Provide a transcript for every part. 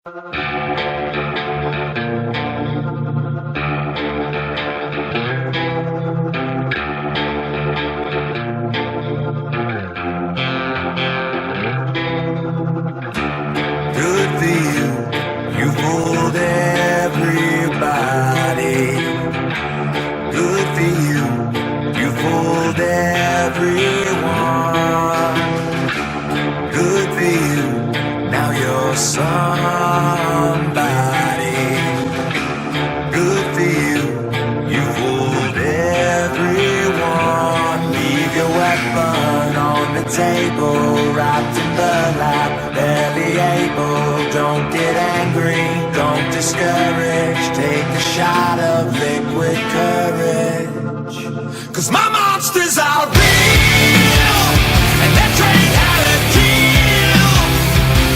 Good for you, you fooled everybody. Good for you, you fooled everyone. Good for you, now you're somebody. Good for you, you fooled everyone. Leave your weapon on the table, wrapped in burlap, barely able. Don't get angry, don't discourage. Take a shot of liquid courage. 'Cause my monsters are real, and they're trained how to kill.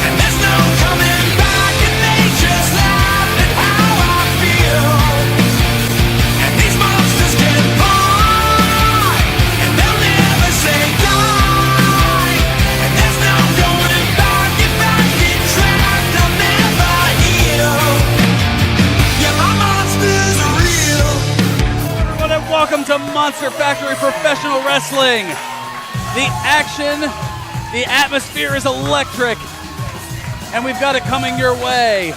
And there's no coming back, and they just laugh at how I feel. And these monsters can fly, and they'll never say die. And there's no going back, if I get trapped, I'll never heal. Yeah, my monsters are real. Everyone, and welcome to Monster Factory Professional Wrestling. The action, the atmosphere is electric, and we've got it coming your way.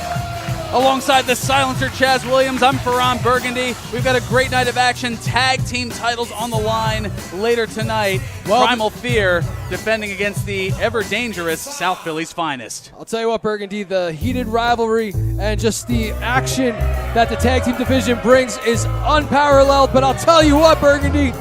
Alongside the silencer Chaz Williams, I'm Ferran Burgundy. We've got a great night of action. Tag team titles on the line later tonight. Primal Fear defending against the ever-dangerous South Philly's finest. I'll tell you what, Burgundy, the heated rivalry and just the action that the tag team division brings is unparalleled. But I'll tell you what, Burgundy,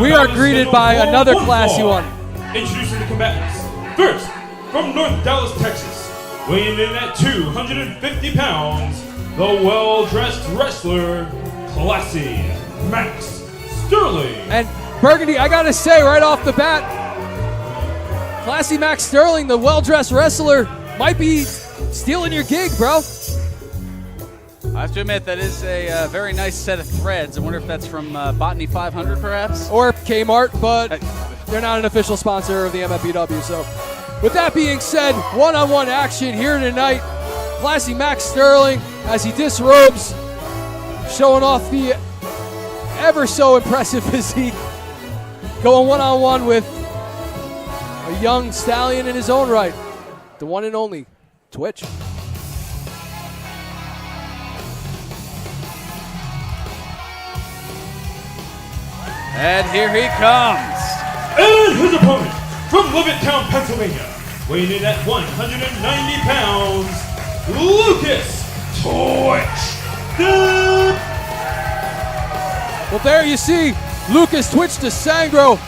we are greeted by another classy one. Introducing the combatants. First, from North Dallas, Texas, weighing in at 250 pounds, the well-dressed wrestler, Classy Max Sterling. And Burgundy, I gotta say right off the bat, Classy Max Sterling, the well-dressed wrestler, might be stealing your gig, bro. I have to admit, that is a very nice set of threads. I wonder if that's from Botany 500, perhaps? Or Kmart, but they're not an official sponsor of the MFBW. So, with that being said, one-on-one action here tonight. Classy Max Sterling, as he disrobes, showing off the ever-so impressive physique, going one-on-one with a young stallion in his own right, the one and only Twitch. And here he comes. And his opponent, from Levittown, Pennsylvania, weighing in at 190 pounds, Lucas Twitch. Well, there you see Lucas Twitch DeSangro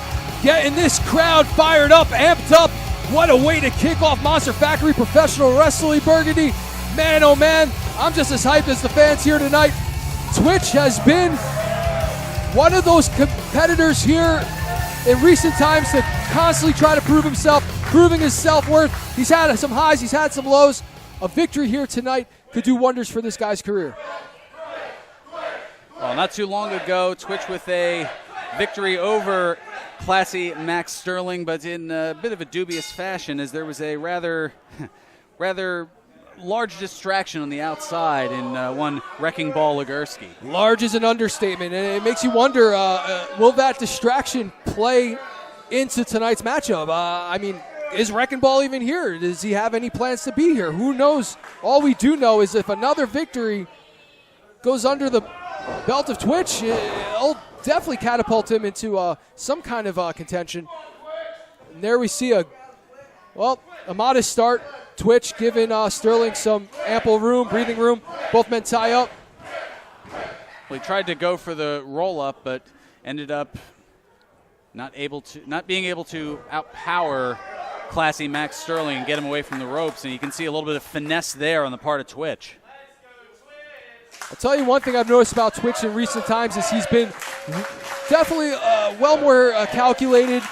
getting this crowd fired up, amped up. What a way to kick off Monster Factory Professional Wrestling, Burgundy. Man, oh man, I'm just as hyped as the fans here tonight. Twitch has been one of those competitors here in recent times to constantly try to prove himself, proving his self-worth. He's had some highs, he's had some lows. A victory here tonight could do wonders for this guy's career. Well, not too long ago, Twitch with a victory over Classy Max Sterling, but in a bit of a dubious fashion, as there was a rather large distraction on the outside in one Wrecking Ball Legursky. Large is an understatement, and it makes you wonder, will that distraction play into tonight's matchup? I mean, is Wrecking Ball even here? Does he have any plans to be here? Who knows? All we do know is if another victory goes under the belt of Twitch, it'll definitely catapult him into some kind of contention. And there we see a modest start. Twitch giving Sterling some ample room, breathing room. Both men tie up. Well, he tried to go for the roll-up, but ended up not being able to outpower Classy Max Sterling and get him away from the ropes. And you can see a little bit of finesse there on the part of Twitch. I'll tell you one thing I've noticed about Twitch in recent times is he's been definitely well more calculated.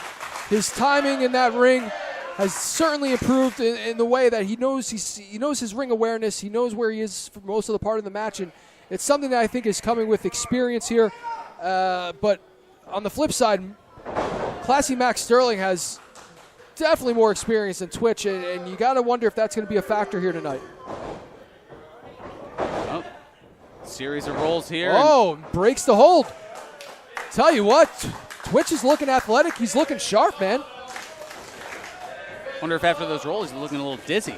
His timing in that ring has certainly improved in the way that he knows his ring awareness. He knows where he is for most of the part of the match, and it's something that I think is coming with experience here. But on the flip side, Classy Max Sterling has definitely more experienced than Twitch, and you got to wonder if that's going to be a factor here tonight. Oh, series of rolls here. Oh, breaks the hold. Tell you what, Twitch is looking athletic. He's looking sharp, man. Wonder if after those rolls he's looking a little dizzy.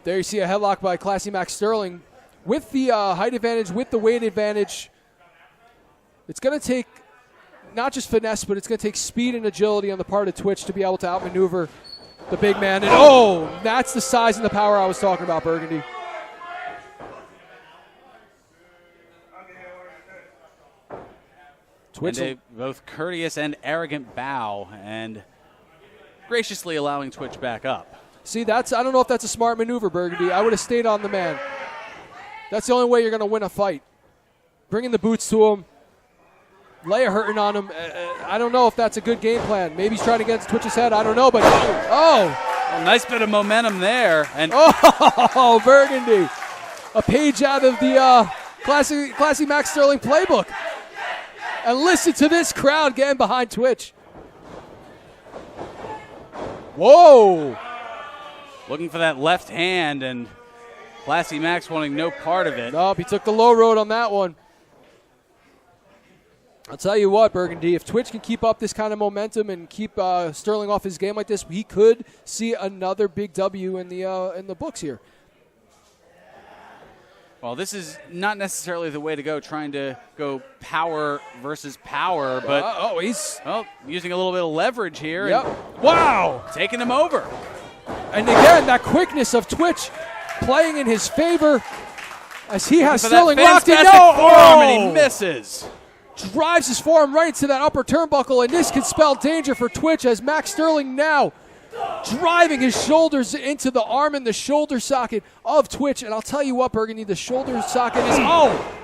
There you see a headlock by Classy Max Sterling. With the height advantage, with the weight advantage, it's going to take not just finesse, but it's going to take speed and agility on the part of Twitch to be able to outmaneuver the big man. And oh, that's the size and the power I was talking about, Burgundy. Twitch, And a both courteous and arrogant bow, and graciously allowing Twitch back up. see, I don't know if that's a smart maneuver, Burgundy. I would have stayed on the man. That's the only way you're going to win a fight. Bringing the boots to him, lay a hurting on him. I don't know if that's a good game plan. Maybe he's trying to get to Twitch's head. I don't know, but Well, nice bit of momentum there. And oh, Burgundy. A page out of the Classy Max Sterling playbook. And listen to this crowd getting behind Twitch. Whoa. looking for that left hand, and Classy Max wanting no part of it. Nope, he took the low road on that one. I'll tell you what, Burgundy, if Twitch can keep up this kind of momentum and keep Sterling off his game like this, we could see another big W in the books here. Well, this is not necessarily the way to go, trying to go power versus power, but he's using a little bit of leverage here. yep. And Wow. taking him over. And again, that quickness of Twitch playing in his favor as he has For Sterling that locked in. fantastic forearm, and Oh! he misses. Drives his forearm right into that upper turnbuckle, and this could spell danger for Twitch as Max Sterling now driving his shoulders into the arm and the shoulder socket of Twitch. And I'll tell you what, Burgundy, the shoulder socket is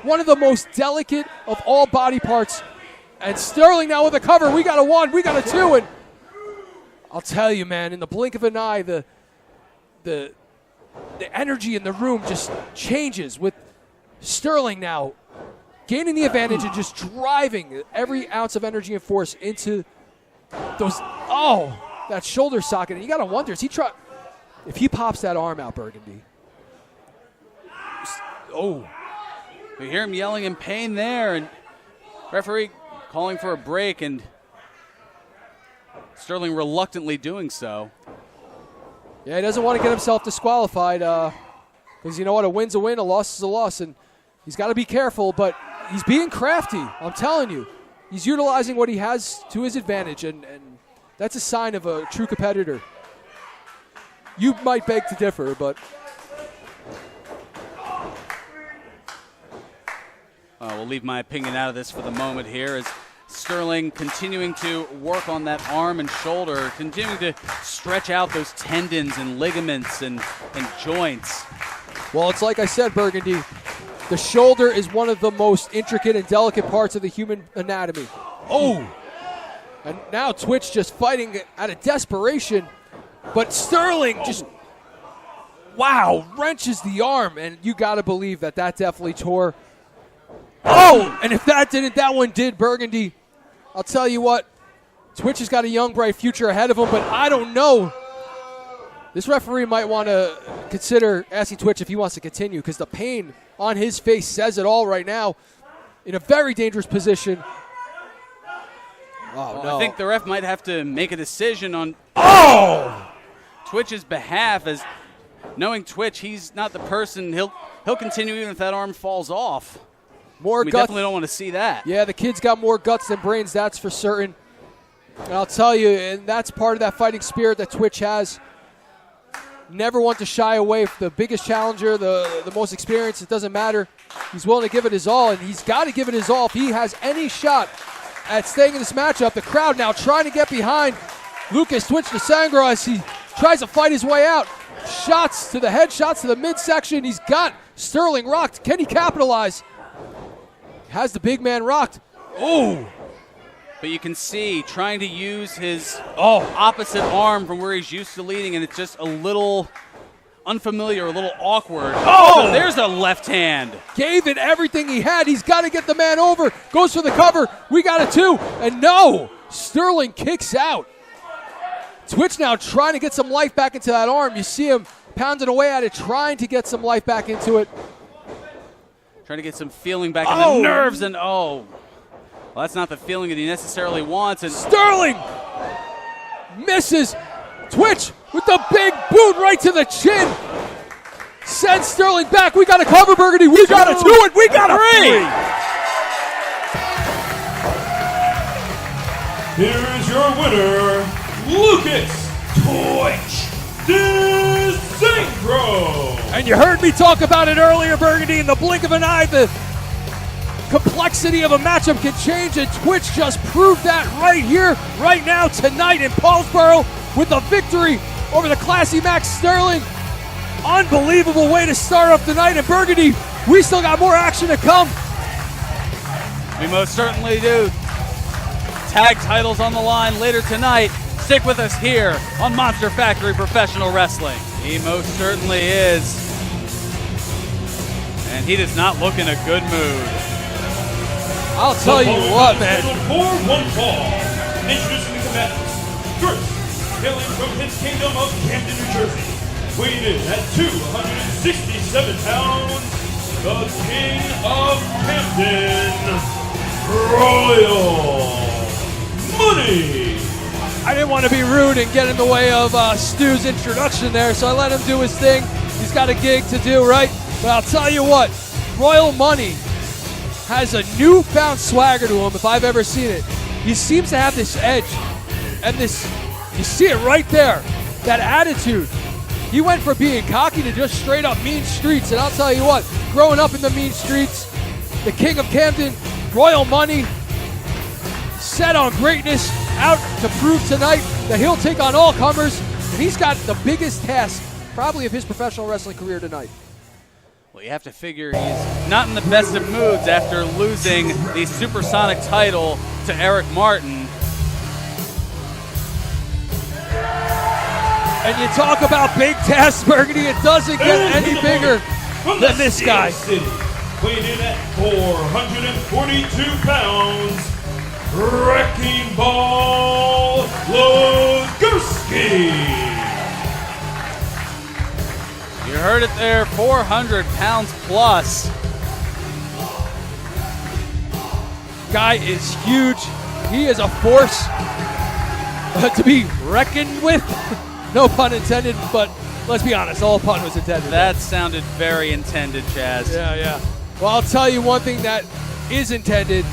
one of the most delicate of all body parts. And Sterling now with a cover. We got a one, we got a two, and I'll tell you, man, in the blink of an eye, the energy in the room just changes with Sterling now gaining the advantage and just driving every ounce of energy and force into those. That shoulder socket. And you got to wonder, if he pops that arm out, Burgundy. We hear him yelling in pain there, and referee calling for a break, and Sterling reluctantly doing so. Yeah, he doesn't want to get himself disqualified because you know what? A win's a win, a loss is a loss, and he's got to be careful, but he's being crafty. I'm telling you. He's utilizing what he has to his advantage, and that's a sign of a true competitor. You might beg to differ, but We'll leave my opinion out of this for the moment here as Sterling continuing to work on that arm and shoulder, continuing to stretch out those tendons and ligaments and joints. well, it's like I said, Burgundy. The shoulder is one of the most intricate and delicate parts of the human anatomy. And now Twitch just fighting out of desperation. But Sterling just, wrenches the arm. And you got to believe that definitely tore. And if that didn't, that one did, Burgundy. I'll tell you what, Twitch has got a young, bright future ahead of him, but I don't know. This referee might want to consider asking Twitch if he wants to continue because the pain on his face says it all right now. In a very dangerous position. I think the ref might have to make a decision on Twitch's behalf, as knowing Twitch, he's not the person. He'll continue even if that arm falls off. More We guts. definitely don't want to see that. Yeah, the kid's got more guts than brains, that's for certain. And I'll tell you, and that's part of that fighting spirit that Twitch has. Never want to shy away from the biggest challenger, the most experienced. It doesn't matter. He's willing to give it his all, and he's got to give it his all if he has any shot at staying in this matchup. The crowd now trying to get behind Lucas Twitch DeSangro as he tries to fight his way out. Shots to the head, shots to the midsection. He's got Sterling rocked. Can he capitalize? Has the big man rocked. But you can see trying to use his opposite arm from where he's used to leading, and it's just a little unfamiliar, a little awkward. There's a left hand. Gave it everything he had. He's got to get the man over. Goes for the cover. We got a two. And no, Sterling kicks out. Twitch now trying to get some life back into that arm. You see him pounding away at it, trying to get some life back into it. Trying to get some feeling back in the nerves, and well, that's not the feeling that he necessarily wants. And Sterling misses. Twitch with the big boot right to the chin. Sends Sterling back. We got to cover, Burgundy. We got to do it. We got to three. Here is your winner, Lucas Twitch DeSangro. And you heard me talk about it earlier, Burgundy. In the blink of an eye, the complexity of a matchup can change, and Twitch just proved that right here, right now, tonight in Paulsboro with a victory over the classy Max Sterling. Unbelievable way to start off the night in Burgundy. We still got more action to come. we most certainly do. Tag titles on the line later tonight. Stick with us here on Monster Factory Professional Wrestling. He most certainly is. And he does not look in a good mood. I'll tell you what, man. For one fall, introducing the combatants. First, hailing from his kingdom of Camden, New Jersey, weighing in at 267 pounds, the King of Camden, Royal Money. I didn't want to be rude and get in the way of Stu's introduction there, so I let him do his thing. He's got a gig to do, right? But I'll tell you what, Royal Money has a newfound swagger to him if I've ever seen it. He seems to have this edge and this, you see it right there, that attitude. He went from being cocky to just straight up mean streets, and I'll tell you what, growing up in the mean streets, the King of Camden, Royal Money, set on greatness, out to prove tonight that he'll take on all comers, and he's got the biggest task probably of his professional wrestling career tonight. Well, you have to figure he's not in the best of moods after losing the Supersonic title to Eric Martin. And you talk about big tasks, Burgundy, it doesn't get any bigger than this guy. City, weighing in at 442 pounds, Wrecking Ball Logurski. You heard it there, 400 pounds plus. Guy is huge. He is a force to be reckoned with. No pun intended, but let's be honest, all pun was intended. That sounded very intended, Chaz. Yeah. Well, I'll tell you one thing that is intended,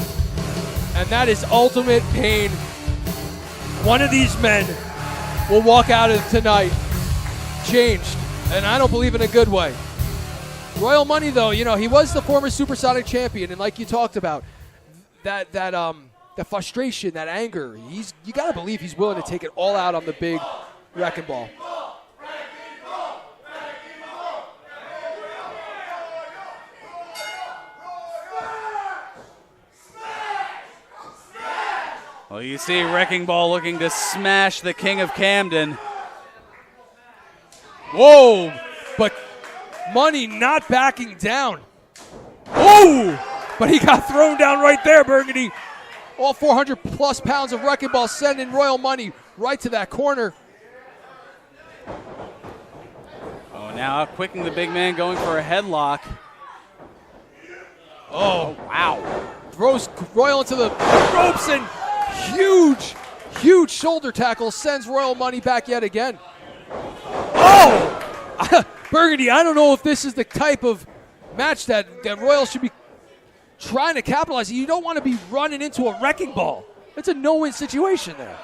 and that is ultimate pain. One of these men will walk out of tonight changed, and I don't believe in a good way. Royal Money, though, you know, he was the former Supersonic champion, and like you talked about, that frustration, that anger, you got to believe he's willing to take it all out on the big Wrecking Ball. Well, you see Wrecking Ball looking to smash the King of Camden. Whoa! But Money not backing down. Oh! But he got thrown down right there, Burgundy. All 400 plus pounds of Wrecking Ball sending Royal Money right to that corner. Oh, now quicking the big man, going for a headlock. Oh, Wow. throws Royal into the ropes, and huge shoulder tackle sends Royal Money back yet again. Oh! Burgundy, I don't know if this is the type of match that Royal should be trying to capitalize. You don't want to be running into a Wrecking Ball. It's a no-win situation there.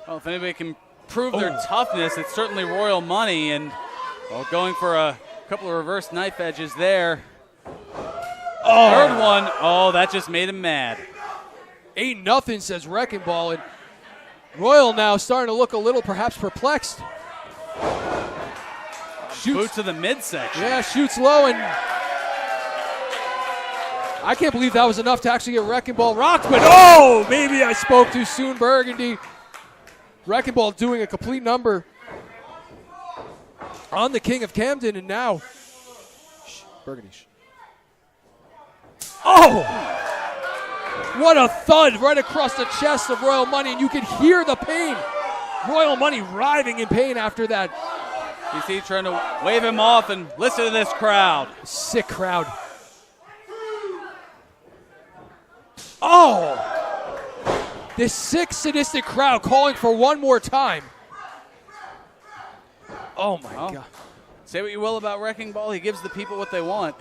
Well, if anybody can prove their toughness, it's certainly Royal Money, and going for a couple of reverse knife edges there. Third one, that just made him mad. 8-0, says Wrecking Ball, and Royal now starting to look a little perhaps perplexed. Boot to the midsection. Yeah, shoots low, and I can't believe that was enough to actually get Wrecking Ball rocked, but maybe I spoke too soon, Burgundy. Wrecking Ball doing a complete number on the King of Camden, and now Burgundy. What a thud right across the chest of Royal Money, and you can hear the pain. Royal Money writhing in pain after that. DC trying to wave him off, and listen to this crowd. Sick crowd. Oh! This sick, sadistic crowd calling for one more time. Oh my God. Say what you will about Wrecking Ball, he gives the people what they want.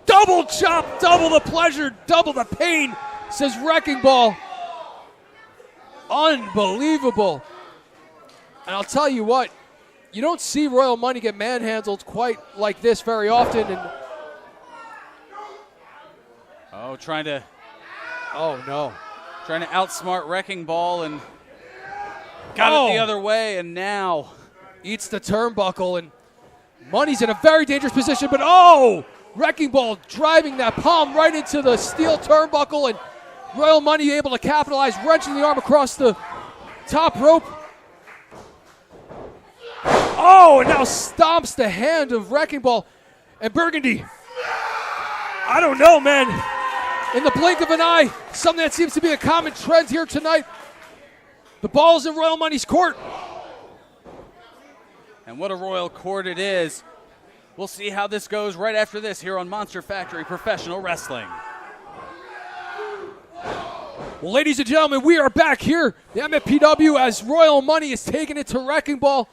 Double chop, double the pleasure, double the pain, says Wrecking Ball. Unbelievable. And I'll tell you what, you don't see Royal Money get manhandled quite like this very often. And Trying to outsmart Wrecking Ball, and got it the other way, and now eats the turnbuckle, and Money's in a very dangerous position, but Wrecking Ball driving that palm right into the steel turnbuckle, and Royal Money able to capitalize, wrenching the arm across the top rope. And now stomps the hand of Wrecking Ball. And Burgundy, I don't know, man. In the blink of an eye, something that seems to be a common trend here tonight. The ball's in Royal Money's court. And what a royal court it is. We'll see how this goes right after this here on Monster Factory Professional Wrestling. Well, ladies and gentlemen, we are back here, the MFPW, as Royal Money is taking it to Wrecking Ball.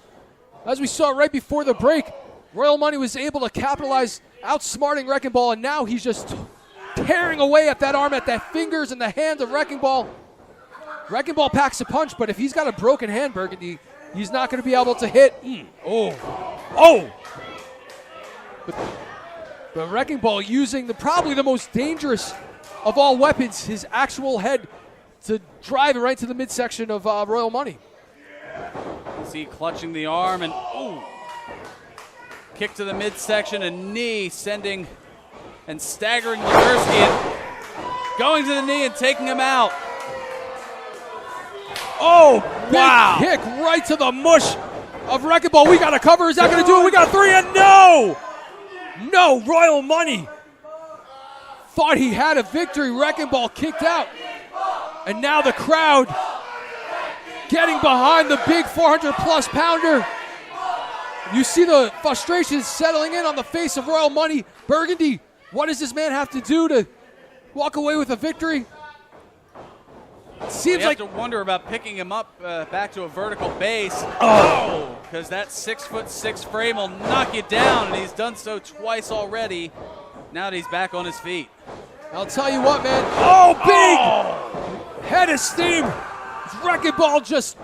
As we saw right before the break, Royal Money was able to capitalize, outsmarting Wrecking Ball, and now he's just tearing away at that arm, at that fingers and the hand of Wrecking Ball. Wrecking Ball packs a punch, but if he's got a broken hand, Burgundy, he's not going to be able to hit. But Wrecking Ball using probably the most dangerous of all weapons, his actual head, to drive it right to the midsection of Royal Money. See, clutching the arm, and kick to the midsection, a knee sending and staggering Legursky, and going to the knee and taking him out. Big kick right to the mush of Wrecking Ball. We got a cover. Is that going to do it? We got a 3, and no, Royal Money thought he had a victory. Wrecking Ball kicked out. And now the crowd getting behind the big 400-plus pounder. You see the frustration settling in on the face of Royal Money. Burgundy, what does this man have to do to walk away with a victory? Seems like to wonder about picking him up back to a vertical base. Because that 6'6" frame will knock you down, and he's done so twice already. Now that he's back on his feet. I'll tell you what, man. Big head of steam. Wrecking Ball just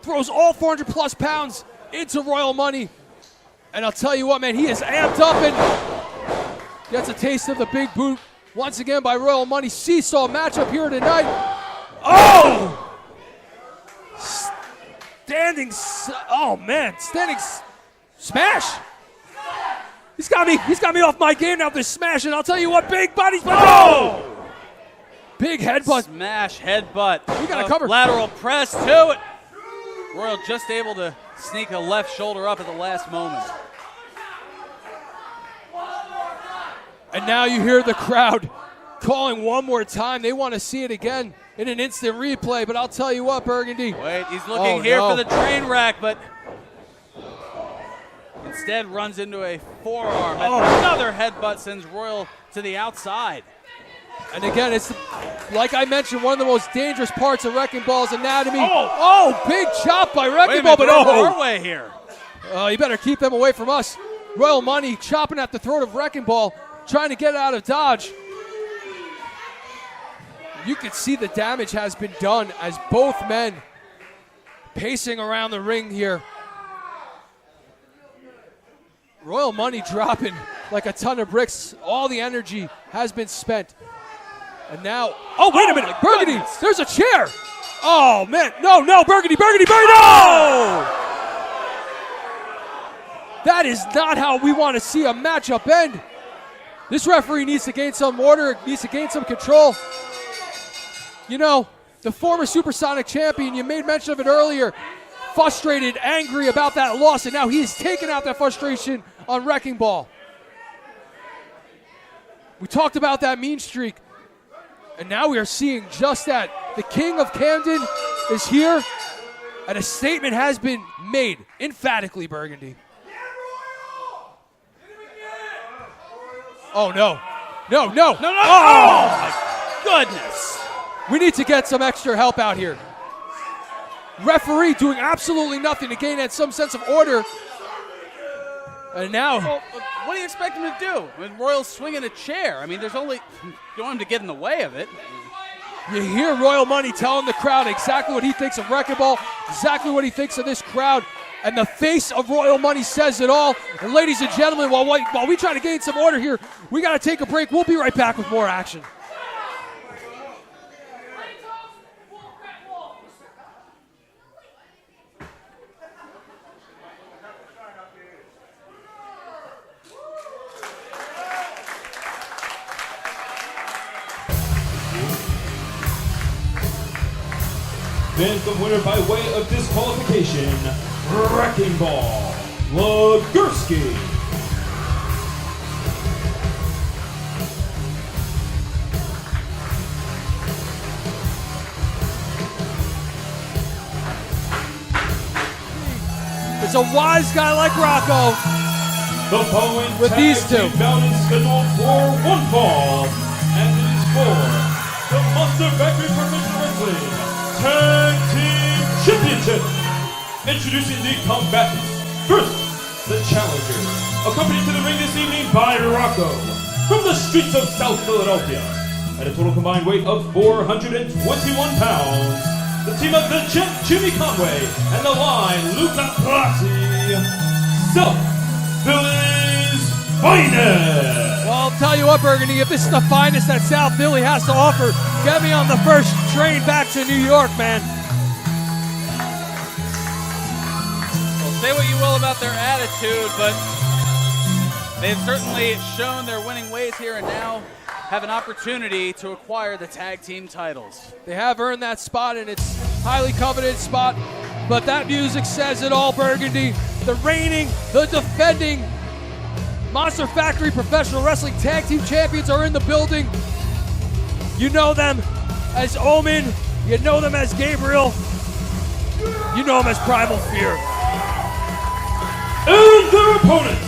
throws all 400-plus pounds into Royal Money. And I'll tell you what, man, he is amped up and gets a taste of the big boot once again by Royal Money. Seesaw matchup here tonight. Standing smash. He's got me off my game now with this smash, and I'll tell you what, big body. Big headbutt. Smash, headbutt. We got a cover. Lateral press to it. Royal just able to sneak a left shoulder up at the last moment. And now you hear the crowd calling one more time. They want to see it again in an instant replay, but I'll tell you what, Burgundy. Wait, he's looking for the train wreck, but instead runs into a forearm. And another headbutt sends Royal to the outside. And again, it's, like I mentioned, one of the most dangerous parts of Wrecking Ball's anatomy. Big chop by Wrecking Ball, but our way here. You better keep them away from us. Royal Money chopping at the throat of Wrecking Ball, trying to get out of dodge. You can see the damage has been done as both men pacing around the ring here. Royal Money dropping like a ton of bricks. All the energy has been spent. And now, wait a minute, Burgundy, goodness. There's a chair. Oh, man, no, Burgundy, no! That is not how we want to see a matchup end. This referee needs to gain some order, needs to gain some control. You know, the former Supersonic champion, you made mention of it earlier, frustrated, angry about that loss, and now he's taken out that frustration on Wrecking Ball. We talked about that mean streak, and now we are seeing just that. The King of Camden is here, and a statement has been made emphatically, Burgundy. Oh, no. No. Oh, my goodness. We need to get some extra help out here. Referee doing absolutely nothing to gain that some sense of order. And now, Well, what do you expect him to do? I mean, Royal's swinging a chair. I mean, there's only, you don't want him to get in the way of it. you hear Royal Money telling the crowd exactly what he thinks of Wrecking Ball, exactly what he thinks of this crowd. And the face of Royal Money says it all. And ladies and gentlemen, while we try to gain some order here, we got to take a break. We'll be right back with more action. Then the winner by way of disqualification, Wrecking Ball, Legursky. It's a wise guy like Rocco. The following With tag these two. team bout is scheduled for one fall, and it is for the Monster Factory Professional Wrestling Tag Team Championship. Introducing the combatants. First, the challenger, accompanied to the ring this evening by Rocco, from the streets of South Philadelphia, at a total combined weight of 421 pounds. The team of the Champ Jimmy Conway and the Line Luca Plazzi, South Philly's finest. Well, I'll tell you what, Burgundy, if this is the finest that South Philly has to offer, get me on the first train back to New York, man. Well, say what you will about their attitude, but they've certainly shown their winning ways here and now have an opportunity to acquire the tag team titles. They have earned that spot, and it's highly coveted spot, but that music says it all, Burgundy. The reigning, the defending Monster Factory Professional Wrestling Tag Team Champions are in the building. You know them as Omen, you know them as Gabriel, you know them as Primal Fear. And their opponents,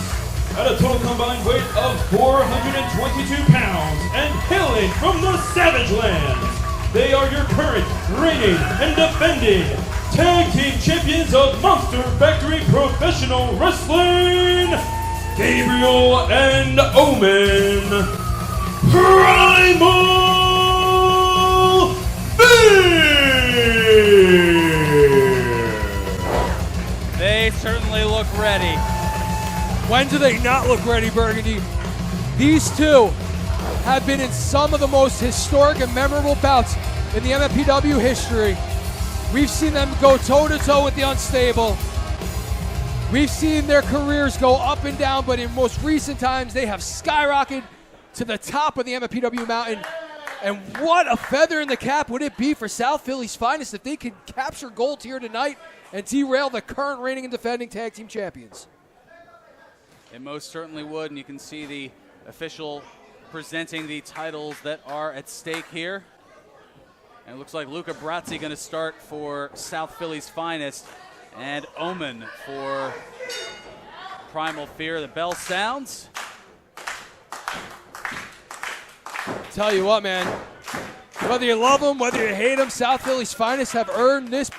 at a total combined weight of 422 pounds and hailing from the Savage Lands, they are your current, reigning, and defending Tag Team Champions of Monster Factory Professional Wrestling, Gabriel and Omen Primal Fear! They certainly look ready. When do they not look ready, Burgundy? These two have been in some of the most historic and memorable bouts in the MFPW history. We've seen them go toe-to-toe with the Unstable. We've seen their careers go up and down, but in most recent times, they have skyrocketed to the top of the MFPW mountain. And what a feather in the cap would it be for South Philly's finest if they could capture gold here tonight and derail the current reigning and defending tag team champions. It most certainly would, and you can see the official presenting the titles that are at stake here. And it looks like Luca Brazzi going to start for South Philly's finest, and Omen for Primal Fear. The bell sounds. Tell you what, man, whether you love them, whether you hate them, South Philly's finest have earned this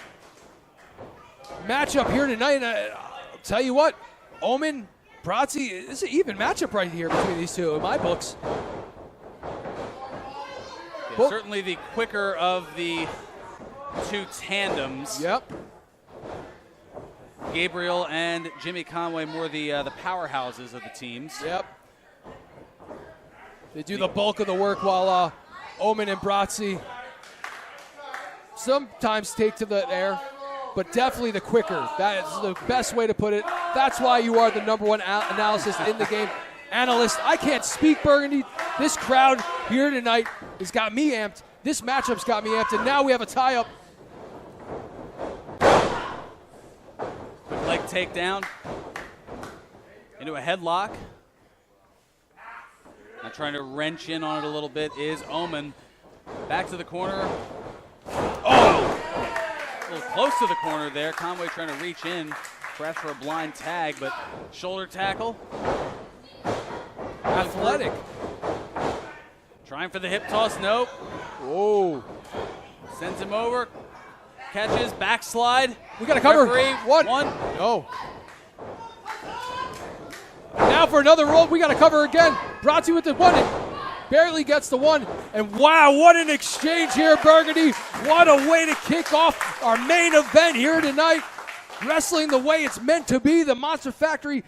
matchup here tonight. And I'll tell you what, Omen, Brazzi, it's an even matchup right here between these two in my books. Yeah, certainly the quicker of the two tandems. Yep. Gabriel and Jimmy Conway more the powerhouses of the teams. Yep. They do the bulk of the work while Omen and Brazzi sometimes take to the air, but definitely the quicker. That is the best way to put it. That's why you are the #1 analyst in the game. Analyst, I can't speak, Burgundy. This crowd here tonight has got me amped. This matchup's got me amped, and now we have a tie-up. Quick leg takedown into a headlock. Now trying to wrench in on it a little bit is Omen. Back to the corner. Oh! A little close to the corner there. Conway trying to reach in, perhaps for a blind tag, but shoulder tackle. Athletic. Trying for the hip toss, nope. Whoa. Sends him over. Catches, backslide. We got to cover. Referee, One. No. Now for another roll. We got to cover again. Brazzi with the one. And barely gets the one. And wow, what an exchange here, Burgundy. What a way to kick off our main event here tonight. Wrestling the way it's meant to be. The Monster Factory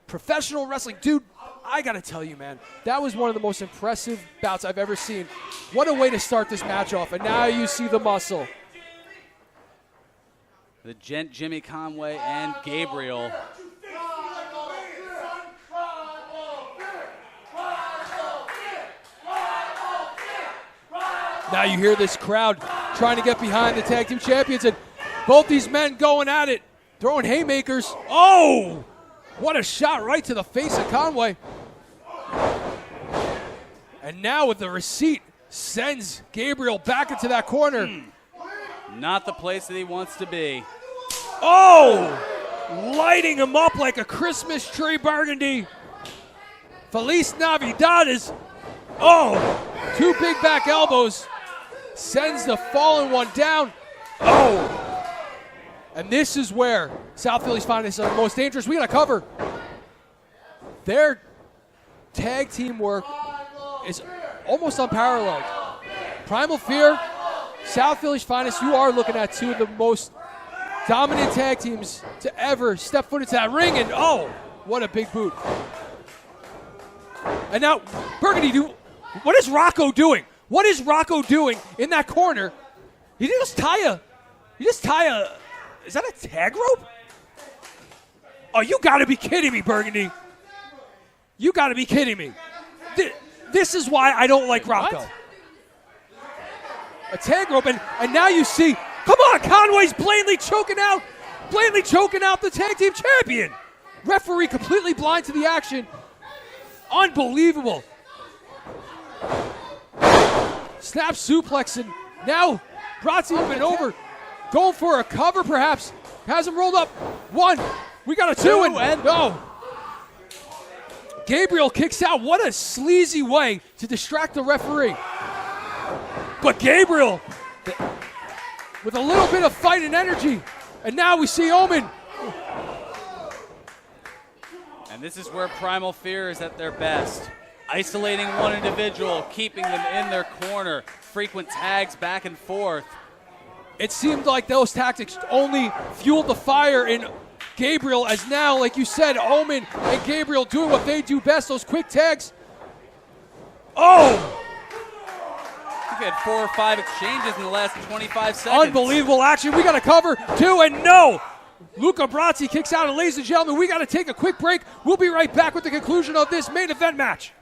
professional wrestling. Dude, I got to tell you, man, that was one of the most impressive bouts I've ever seen. What a way to start this match off. And now you see the muscle. The Gent, Jimmy Conway, and Gabriel. Now you hear this crowd trying to get behind the tag team champions, and both these men going at it, throwing haymakers. Oh! What a shot right to the face of Conway. And now with the receipt, sends Gabriel back into that corner. Not the place that he wants to be. Oh! Lighting him up like a Christmas tree, Burgundy. Feliz Navidades. Oh! Two big back elbows. Sends the fallen one down. Oh! And this is where South Philly's Finest are most dangerous. We got to cover. Their tag team work is almost unparalleled. Primal Fear, South Philly's Finest, you are looking at two of the most dominant tag teams to ever step foot into that ring. And oh, what a big boot. And now, Burgundy, what is Rocco doing? What is Rocco doing in that corner? He just tie a, is that a tag rope? Oh, you gotta be kidding me, Burgundy. You gotta be kidding me. This is why I don't like Rocco. What? A tag rope, and now you see, come on, Conway's blatantly choking out the tag team champion. Referee completely blind to the action. Unbelievable. Snap suplex, and now Brazzi moving over, going for a cover perhaps. Has him rolled up. One. We got a two, and no. Gabriel kicks out. What a sleazy way to distract the referee. But Gabriel, with a little bit of fight and energy, and now we see Omen. And this is where Primal Fear is at their best. Isolating one individual, keeping them in their corner, frequent tags back and forth. It seemed like those tactics only fueled the fire in Gabriel, as now, like you said, Omen and Gabriel doing what they do best, those quick tags. Oh! We've had 4 or 5 exchanges in the last 25 seconds. Unbelievable action. We got to cover two, and no! Luca Brazzi kicks out, and ladies and gentlemen, we got to take a quick break. We'll be right back with the conclusion of this main event match.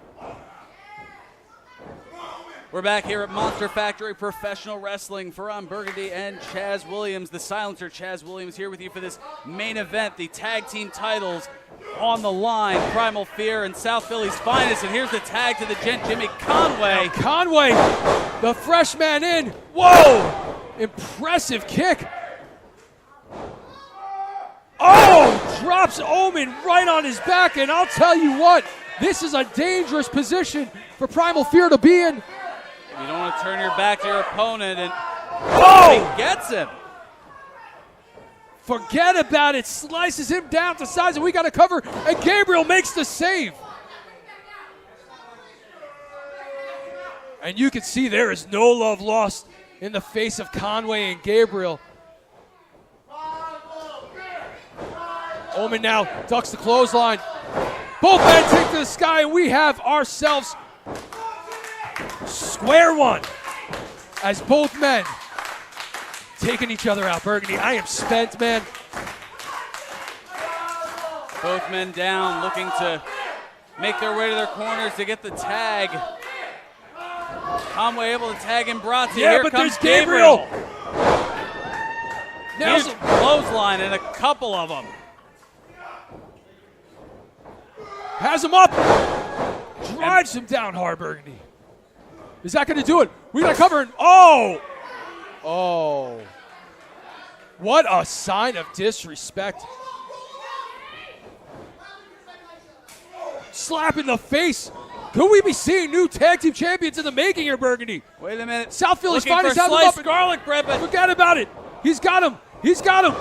We're back here at Monster Factory Professional Wrestling. Ferran Burgundy and Chaz Williams, the silencer Chaz Williams, here with you for this main event. The tag team titles on the line. Primal Fear and South Philly's Finest. And here's the tag to the Gent, Jimmy Conway. Now Conway, the fresh man in. Whoa! Impressive kick. Oh! Drops Omen right on his back. And I'll tell you what, this is a dangerous position for Primal Fear to be in. You don't want to turn your back to your opponent, and oh! He gets him. Forget about it. Slices him down to size, and we got to cover. And Gabriel makes the save. And you can see there is no love lost in the face of Conway and Gabriel. Omen now ducks the clothesline. Both men take to the sky, and we have ourselves square one as both men taking each other out. Burgundy, I am spent, man. Both men down, looking to make their way to their corners to get the tag. Conway able to tag in Brazzi. Yeah, Here but comes there's Gabriel. Here's a clothesline and a couple of them. Has him up. Drives him down hard, Burgundy. Is that going to do it? We got to cover it. Oh! Oh. What a sign of disrespect. Slap in the face. Could we be seeing new tag team champions in the making here, Burgundy? Wait a minute. South Philly's Looking finest for have him sliced up. garlic bread, but Forget about it. He's got him. He's got him.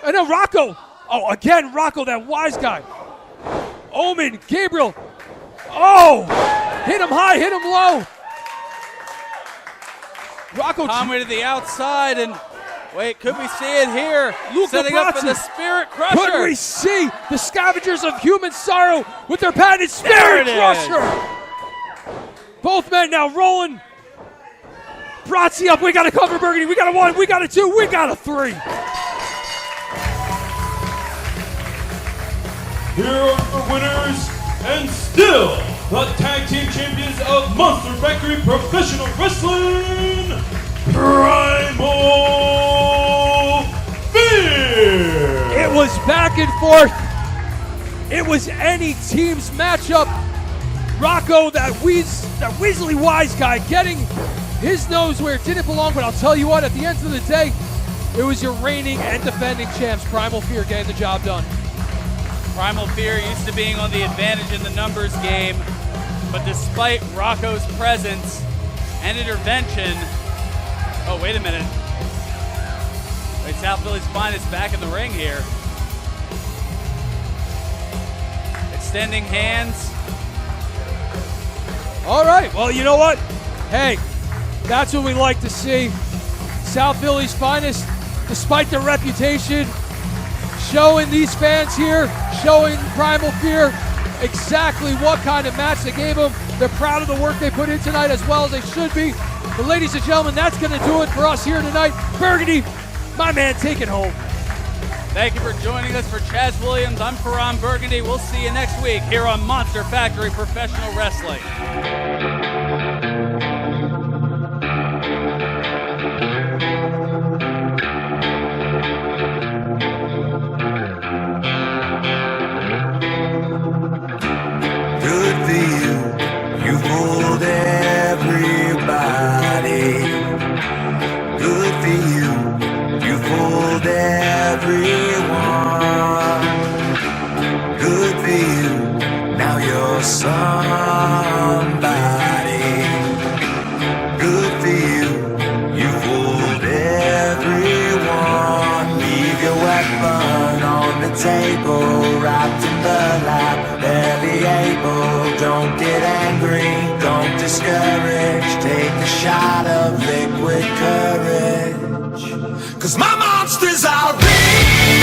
And then Rocco. Oh, again, Rocco, that wise guy. Omen, Gabriel. Oh! Hit him high, hit him low. Rocco. Conway to the outside, and wait, could we see it here? Luca Setting up for Brasi. the Spirit Crusher. Could we see the Scavengers of Human Sorrow with their patented There Spirit it is. Crusher? Both men now rolling. Brazzi up. We got to cover Burgundy. We got a 1. We got a 2. We got a 3. Here are the winners, and still the tag team champions of Monster Factory Professional Wrestling, Primal Fear. It was back and forth. It was any team's matchup. Rocco, that Weasley wise guy, getting his nose where it didn't belong. But I'll tell you what, at the end of the day, it was your reigning and defending champs, Primal Fear, getting the job done. Primal Fear used to being on the advantage in the numbers game, but despite Rocco's presence and intervention, oh, wait a minute. Wait, South Philly's finest back in the ring here. Extending hands. All right, well, you know what? Hey, that's what we like to see. South Philly's finest, despite their reputation, showing these fans here, showing Primal Fear exactly what kind of match they gave them. They're proud of the work they put in tonight, as well as they should be. But ladies and gentlemen, that's going to do it for us here tonight. Burgundy, my man, take it home. Thank you for joining us. For Chaz Williams, I'm Karan Burgundy. We'll see you next week here on Monster Factory Professional Wrestling. Good for you, you fooled everybody. Good for you, you fooled everyone. Good for you, now you're somebody. Good for you, you fooled everyone. Leave your weapon on the table, wrapped in burlap. Barely able, don't get angry, don't discourage. Take a shot of liquid courage. 'Cause my monsters are real.